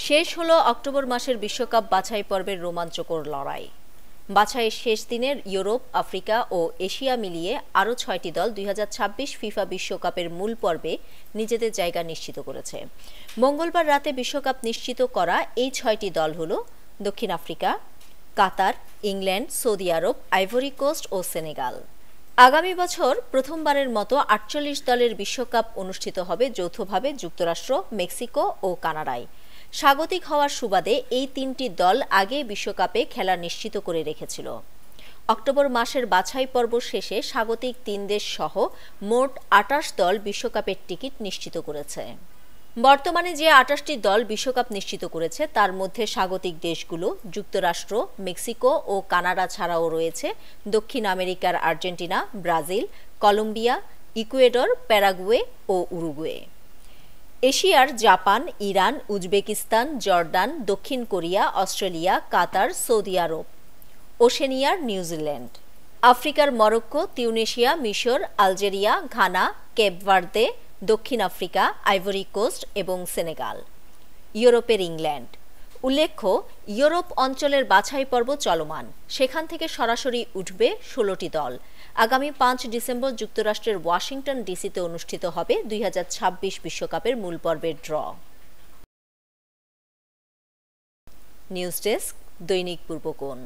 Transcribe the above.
শেষ হলো অক্টোবর মাসের বিশ্বকাপ বাছাই পর্বের রোমাঞ্চকর লড়াই। বাছাইয়ের শেষ দিনের ইউরোপ, আফ্রিকা ও এশিয়া মিলিয়ে আরও ৬টি দল ২০২৬ ফিফা বিশ্বকাপের মূল পর্বে নিজেদের জায়গা নিশ্চিত করেছে। মঙ্গলবার রাতে বিশ্বকাপ নিশ্চিত করা এই ৬টি দল হল দক্ষিণ আফ্রিকা, কাতার, ইংল্যান্ড, সৌদি আরব, আইভরি কোস্ট ও সেনেগাল। আগামী বছর প্রথমবারের মতো ৪৮ দলের বিশ্বকাপ অনুষ্ঠিত হবে যৌথভাবে যুক্তরাষ্ট্র, মেক্সিকো ও কানাডায়। স্বাগতিক হওয়ার সুবাদে এই তিনটি দল আগে বিশ্বকাপে খেলা নিশ্চিত করে রেখেছিল। অক্টোবর মাসের বাছাই পর্ব শেষে স্বাগতিক ৩ দেশ সহ মোট ২৮ দল বিশ্বকাপের টিকিট নিশ্চিত করেছে। বর্তমানে যে ২৮টি দল বিশ্বকাপ নিশ্চিত করেছে তার মধ্যে স্বাগতিক দেশগুলো যুক্তরাষ্ট্র, মেক্সিকো ও কানাডা ছাড়াও রয়েছে দক্ষিণ আমেরিকার Argentina, Brazil, Colombia, Ecuador, Paraguay ও উরুগুয়ে। এশিয়ার জাপান, ইরান, উজবেকিস্তান, জর্দান, দক্ষিণ Korea, Australia, Qatar, Saudi Arab. ওশেনিয়ার নিউজিল্যান্ড। আফ্রিকার মরক্কো, তিউনেশিয়া, মিশর, আলজেরিয়া, ঘানা, কেপ ভার্দে, দক্ষিণ আফ্রিকা, আইভরি কোস্ট এবং সেনেগাল। ইউরোপের ইংল্যান্ড। উল্লেখ্য, ইউরোপ অঞ্চলের বাছাই পর্ব চলমান। সেখান থেকে সরাসরি উঠবে ১৬টি দল। আগামী ৫ ডিসেম্বর যুক্তরাষ্ট্রের ওয়াশিংটন ডিসিতে অনুষ্ঠিত হবে ২০২৬ বিশ্বকাপের মূল পর্বের ড্র। নিউজ ডেস্ক, দৈনিক পূর্বকোণ।